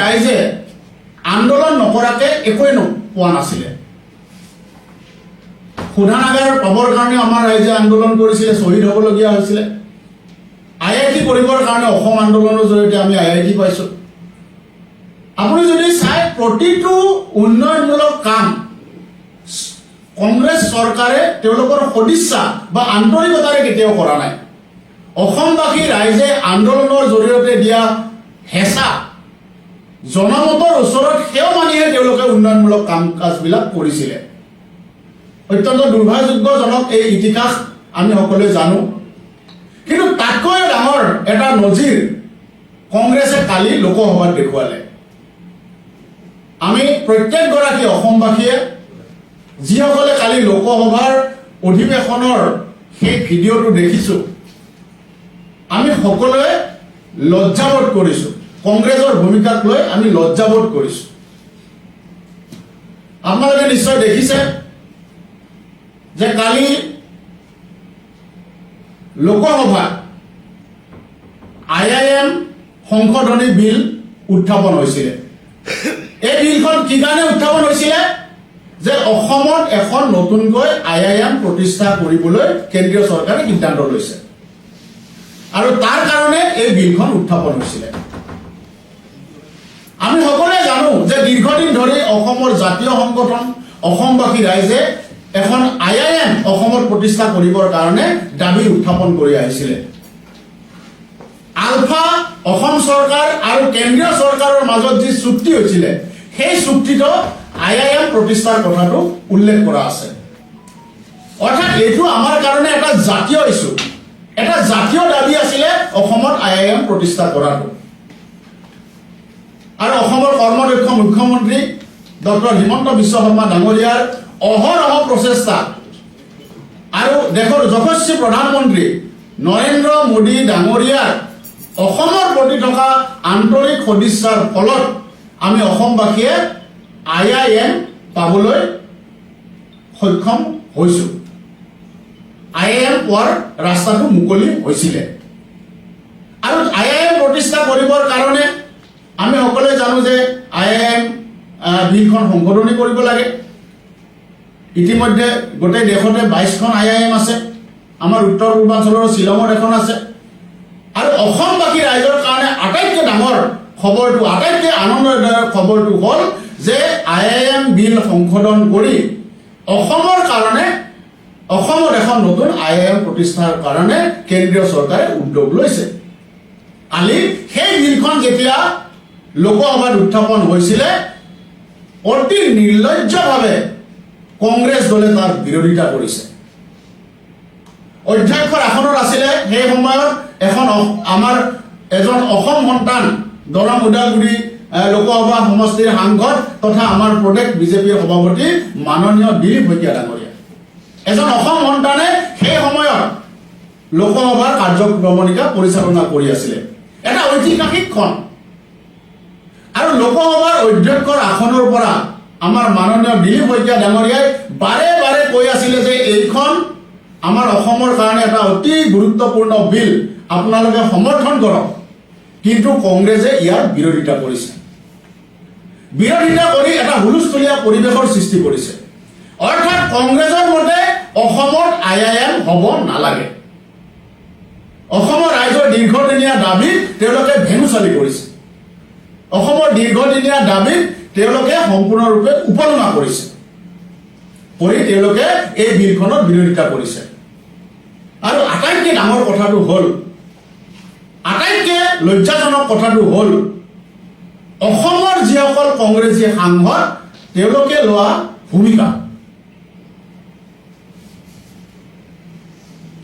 ৰাইজে আন্দোলন নকৰাকে একোৱে পোৱা নাছিলে। শোধনাগাৰ পাবৰ কাৰণে আমাৰ ৰাইজে আন্দোলন কৰিছিলে, শ্বহীদ হ'বলগীয়া হৈছিলে। IIT কৰিবৰ কাৰণে অসম আন্দোলনৰ জৰিয়তে আমি IIT পাইছোঁ। আপুনি যদি চাই প্ৰতিটো উন্নয়নমূলক কাম কংগ্ৰেছ চৰকাৰে তেওঁলোকৰ সদিচ্ছা বা আন্তৰিকতাৰে কেতিয়াও কৰা নাই। অসমবাসী ৰাইজে আন্দোলনৰ জৰিয়তে দিয়া হেঁচা জনমতৰ ওচৰত সেও মানিহে তেওঁলোকে উন্নয়নমূলক কাম কাজবিলাক কৰিছিলে। অত্যন্ত দুৰ্ভাগ্যজনক এই ইতিহাস আমি সকলোৱে জানো। কিন্তু তাতকৈ ডাঙৰ এটা নজিৰ কংগ্ৰেছে কালি লোকসভাত দেখুৱালে। আমি প্ৰত্যেকগৰাকী অসমবাসীয়ে যিসকলে কালি লোকসভাৰ অধিৱেশনৰ সেই ভিডিঅ'টো দেখিছোঁ, আমি সকলোৱে লজ্জাবোধ কৰিছোঁ। কংগ্ৰেছৰ ভূমিকাক লৈ আমি লজ্জাবোধ কৰিছোঁ। আপোনালোকে নিশ্চয় দেখিছে যে কালি লোকসভাত IIM সংশোধনী বিল উত্থাপন হৈছিলে। এই বিলখন কি কাৰণে উত্থাপন হৈছিলে? যে অসমত এখন নতুনকৈ IIM প্ৰতিষ্ঠা কৰিবলৈ কেন্দ্ৰীয় চৰকাৰে সিদ্ধান্ত লৈছে আৰু তাৰ কাৰণে এই বিলখন উত্থাপন হৈছিলে। আমি সকলোৱে জানো যে দীৰ্ঘদিন ধৰি অসমৰ জাতীয় সংগঠন অসমবাসী ৰাইজে এখন IIM অসমত প্ৰতিষ্ঠা কৰিবৰ কাৰণে দাবী উত্থাপন কৰি আহিছিলে। আলফা অসম চৰকাৰ আৰু কেন্দ্ৰীয় চৰকাৰৰ মাজত যি চুক্তি হৈছিলে, সেই চুক্তিটো IIM প্ৰতিষ্ঠাৰ কথাটো উল্লেখ কৰা আছে। অৰ্থাৎ এইটো আমাৰ কাৰণে এটা জাতীয় ইছ্যু, এটা জাতীয় দাবী আছিলে অসমত IIM প্ৰতিষ্ঠা কৰাটো। আৰু অসমৰ কৰ্মদক্ষ মুখ্যমন্ত্ৰী ডক্টৰ হিমন্ত বিশ্ব শৰ্মা ডাঙৰীয়াৰ অহৰহ প্ৰচেষ্টা আৰু দেশৰ যশস্বী প্ৰধানমন্ত্ৰী নৰেন্দ্ৰ মোদী ডাঙৰীয়াৰ অসমৰ প্ৰতি থকা আন্তৰিক সদিচ্ছাৰ ফলত আমি অসমবাসীয়ে IIM পাবলৈ সক্ষম হৈছোঁ। IIM পোৱাৰ ৰাস্তাটো মুকলি হৈছিলে। আৰু IIM প্ৰতিষ্ঠা কৰিবৰ কাৰণে আমি সকলোৱে জানো যে IIM বিলখন সংশোধনী কৰিব লাগে। ইতিমধ্যে গোটেই দেশতে 22খন IIM আছে। আমাৰ উত্তৰ পূৰ্বাঞ্চলৰ শ্বিলঙত এখন আছে। আৰু অসমবাসী ৰাইজৰ কাৰণে আটাইতকৈ ডাঙৰ খবৰটো, আটাইতকৈ আনন্দদায়ক খবৰটো হ'ল যে IIM বিল সংশোধন কৰি অসমৰ কাৰণে অসমত এখন নতুন IIM প্ৰতিষ্ঠাৰ কাৰণে কেন্দ্ৰীয় চৰকাৰে উদ্যোগ লৈছে। কালি সেই বিলখন যেতিয়া লোকসভাত উত্থাপন হৈছিলে, অতি নিৰ্লজ্জভাৱে কংগ্ৰেছ দলে তাৰ বিৰোধিতা কৰিছে। অধ্যক্ষৰ আসনত আছিলে সেই সময়ত আমাৰ এজন অসম সন্তান দৰং ওদালগুৰি লোকসভা সমষ্টিৰ সাংসদ তথা আমাৰ প্ৰদেশ বিজেপিৰ সভাপতি মাননীয় দিলীপ শইকীয়া ডাঙৰীয়া। এজন অসম সন্তানে সেই সময়ত লোকসভাৰ কাৰ্যক্ৰমণিকা পৰিচালনা কৰি আছিলে। এটা ঐতিহাসিক ক্ষণ। আৰু লোকসভাৰ অধ্যক্ষৰ আসনৰ পৰা আমাৰ মাননীয় দিলীপ শইকীয়া ডাঙৰীয়াই বাৰে বাৰে কৈ আছিলে যে এইখন আমাৰ অসমৰ কাৰণে এটা অতি গুৰুত্বপূৰ্ণ বিল, আপোনালোকে সমৰ্থন কৰক। কিন্তু কংগ্ৰেছে ইয়াৰ বিৰোধিতা কৰিছে। বিৰোধিতা কৰি এটা হুলস্থুলীয়া পৰিৱেশৰ সৃষ্টি কৰিছে। অৰ্থাৎ কংগ্ৰেছৰ মতে অসমত IIM হ'ব নালাগে। অসমৰ ৰাইজৰ দীৰ্ঘদিনীয়া দাবীত তেওঁলোকে ভেঙুচালি কৰিছে। অসমৰ দীৰ্ঘদিনীয়া দাবীত তেওঁলোকে সম্পূৰ্ণৰূপে উপলুঙা কৰিছে। কৰি তেওঁলোকে এই বিলখনৰ বিৰোধিতা কৰিছে। আৰু আটাইতকৈ ডাঙৰ কথাটো হ'ল, আটাইতকৈ লজ্জাজনক কথাটো হ'ল, অসমৰ যিসকল কংগ্ৰেছী সাংসদ তেওঁলোকে লোৱা ভূমিকা।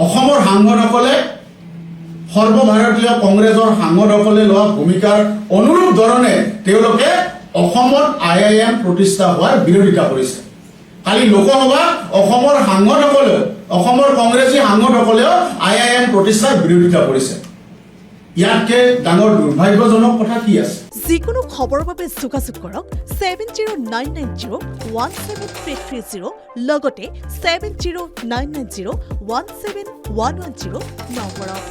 অসমৰ সাংসদসকলে সৰ্বভাৰতীয় কংগ্ৰেছৰ সাংসদসকলে লোৱা ভূমিকাৰ অনুৰূপ ধৰণে তেওঁলোকে অসমত IIM প্ৰতিষ্ঠা হোৱাৰ বিৰোধিতা কৰিছে। কালি লোকসভাত অসমৰ সাংসদসকলেও, অসমৰ কংগ্ৰেছী সাংসদসকলেও IIM প্ৰতিষ্ঠাৰ বিৰোধিতা কৰিছে। ইয়াতকে ডাঙৰ দুৰ্ভাগ্যজনক কথা কি আছে? যিকোনো খবৰৰ বাবে যোগাযোগ কৰক 7099017330 লগতে 7099017110 নম্বৰত।